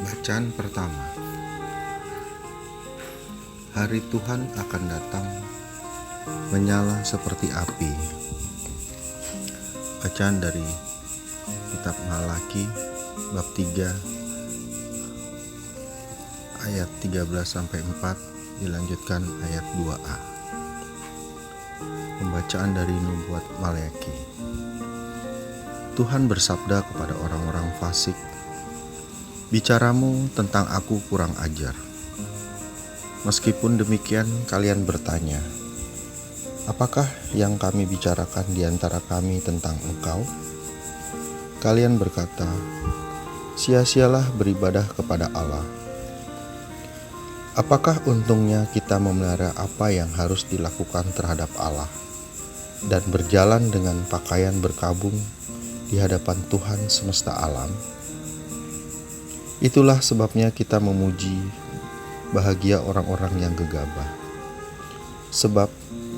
Bacaan pertama. Hari Tuhan akan datang menyala seperti api. Bacaan dari kitab Malaki bab 3 ayat 13-4 dilanjutkan ayat 2a. Pembacaan dari nubuat Malaki. Tuhan bersabda kepada orang-orang fasik, "Bicaramu tentang aku kurang ajar. Meskipun demikian kalian bertanya, apakah yang kami bicarakan di antara kami tentang engkau? Kalian berkata, sia-sialah beribadah kepada Allah. Apakah untungnya kita memelihara apa yang harus dilakukan terhadap Allah dan berjalan dengan pakaian berkabung di hadapan Tuhan semesta alam? Itulah sebabnya kita memuji bahagia orang-orang yang gegabah. Sebab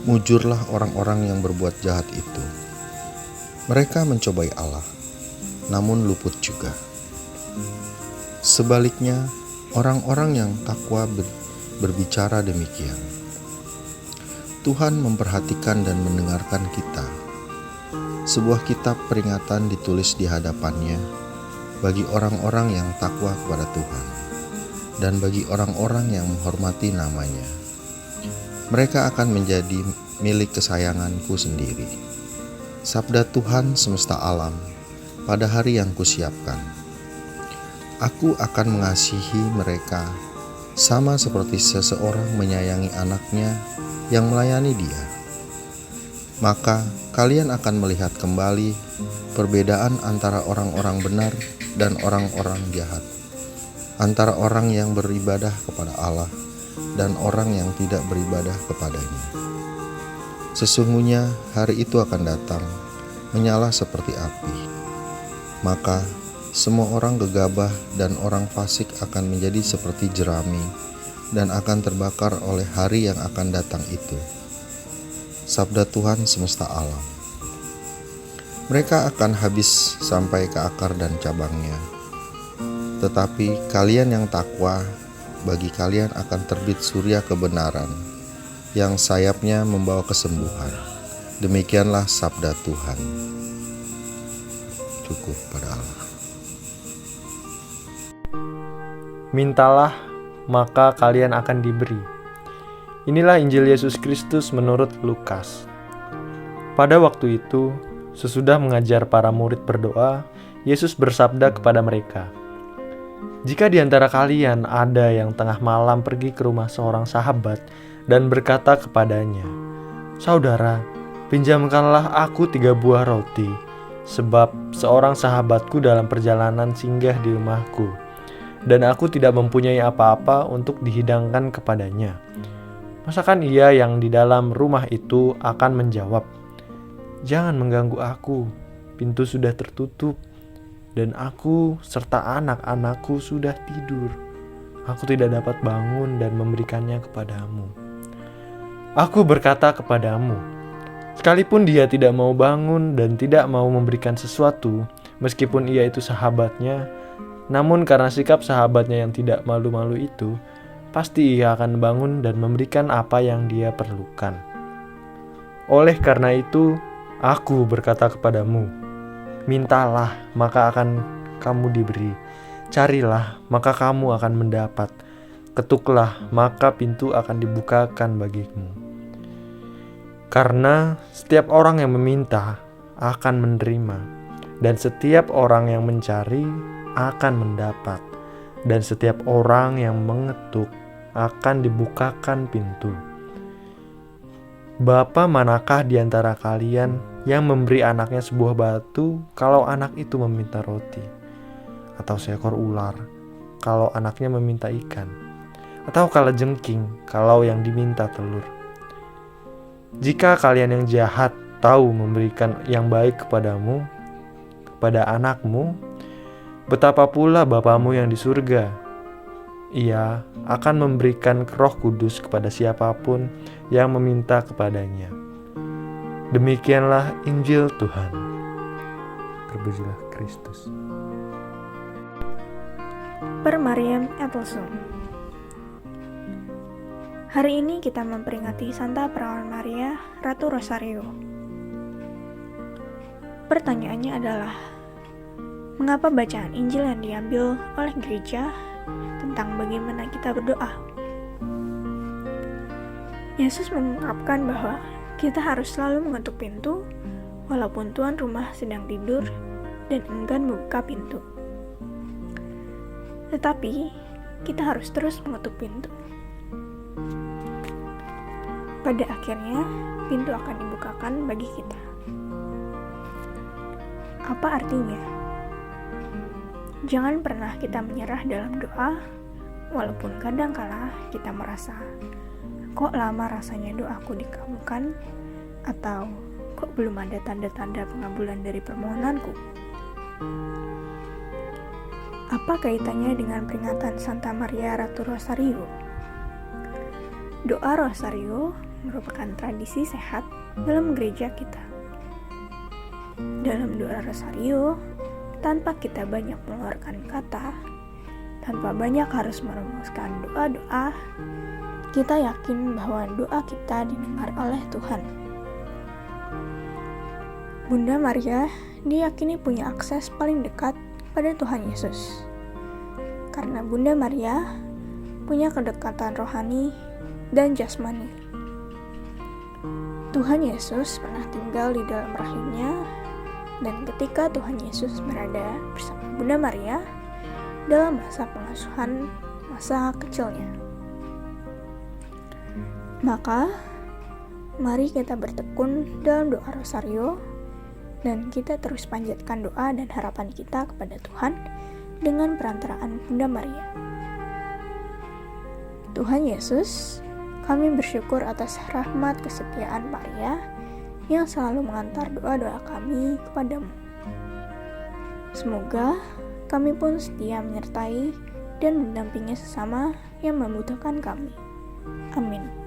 mujurlah orang-orang yang berbuat jahat itu. Mereka mencobai Allah, namun luput juga. Sebaliknya, orang-orang yang takwa berbicara demikian. Tuhan memperhatikan dan mendengarkan kita. Sebuah kitab peringatan ditulis di hadapannya bagi orang-orang yang takwa kepada Tuhan dan bagi orang-orang yang menghormati namanya. Mereka akan menjadi milik kesayanganku sendiri. Sabda Tuhan semesta alam pada hari yang kusiapkan. Aku akan mengasihi mereka sama seperti seseorang menyayangi anaknya yang melayani dia. Maka kalian akan melihat kembali perbedaan antara orang-orang benar dan orang-orang jahat, antara orang yang beribadah kepada Allah dan orang yang tidak beribadah kepadanya. Sesungguhnya hari itu akan datang menyala seperti api. Maka semua orang gegabah dan orang fasik akan menjadi seperti jerami dan akan terbakar oleh hari yang akan datang itu. Sabda Tuhan semesta alam. Mereka akan habis sampai ke akar dan cabangnya. Tetapi kalian yang takwa, bagi kalian akan terbit surya kebenaran, yang sayapnya membawa kesembuhan. Demikianlah sabda Tuhan. Cukup pada Allah. Mintalah, maka kalian akan diberi. Inilah Injil Yesus Kristus menurut Lukas. Pada waktu itu, sesudah mengajar para murid berdoa, Yesus bersabda kepada mereka, "Jika di antara kalian ada yang tengah malam pergi ke rumah seorang sahabat dan berkata kepadanya, 'Saudara, pinjamkanlah aku 3 buah roti, sebab seorang sahabatku dalam perjalanan singgah di rumahku, dan aku tidak mempunyai apa-apa untuk dihidangkan kepadanya.' Masakan ia yang di dalam rumah itu akan menjawab, 'Jangan mengganggu aku, pintu sudah tertutup, dan aku serta anak-anakku sudah tidur. Aku tidak dapat bangun dan memberikannya kepadamu.' Aku berkata kepadamu, sekalipun dia tidak mau bangun dan tidak mau memberikan sesuatu, meskipun ia itu sahabatnya, namun karena sikap sahabatnya yang tidak malu-malu itu, pasti ia akan bangun dan memberikan apa yang dia perlukan. Oleh karena itu, aku berkata kepadamu, mintalah, maka akan kamu diberi. Carilah, maka kamu akan mendapat. Ketuklah, maka pintu akan dibukakan bagimu. Karena setiap orang yang meminta akan menerima, dan setiap orang yang mencari akan mendapat, dan setiap orang yang mengetuk akan dibukakan pintu. Bapa manakah di antara kalian yang memberi anaknya sebuah batu kalau anak itu meminta roti? Atau seekor ular kalau anaknya meminta ikan? Atau kalajengking kalau yang diminta telur? Jika kalian yang jahat tahu memberikan yang baik kepadamu, kepada anakmu, betapa pula Bapamu yang di surga. Ia akan memberikan Roh Kudus kepada siapapun yang meminta kepadanya. Demikianlah Injil Tuhan. Terpujilah Kristus. Per Mariam Ethelsum. Hari ini kita memperingati Santa Perawan Maria, Ratu Rosario. Pertanyaannya adalah, mengapa bacaan Injil yang diambil oleh gereja tentang bagaimana kita berdoa? Yesus mengungkapkan bahwa kita harus selalu mengetuk pintu walaupun tuan rumah sedang tidur dan enggan membuka pintu. Tetapi, kita harus terus mengetuk pintu. Pada akhirnya, pintu akan dibukakan bagi kita. Apa artinya? Jangan pernah kita menyerah dalam doa, walaupun kadangkala kita merasa, kok lama rasanya doaku dikabulkan, atau kok belum ada tanda-tanda pengabulan dari permohonanku. Apa kaitannya dengan peringatan Santa Maria Ratu Rosario? Doa Rosario merupakan tradisi sehat dalam gereja kita. Dalam doa Rosario, tanpa kita banyak mengeluarkan kata, tanpa banyak harus merumuskan doa-doa, kita yakin bahwa doa kita didengar oleh Tuhan. Bunda Maria diyakini punya akses paling dekat pada Tuhan Yesus. Karena Bunda Maria punya kedekatan rohani dan jasmani. Tuhan Yesus pernah tinggal di dalam rahimnya, dan ketika Tuhan Yesus berada bersama Bunda Maria dalam masa pengasuhan masa kecilnya. Maka, mari kita bertekun dalam doa Rosario, dan kita terus panjatkan doa dan harapan kita kepada Tuhan dengan perantaraan Bunda Maria. Tuhan Yesus, kami bersyukur atas rahmat kesetiaan Maria yang selalu mengantar doa-doa kami kepadamu. Semoga kami pun setia menyertai dan mendampingi sesama yang membutuhkan kami. Amin.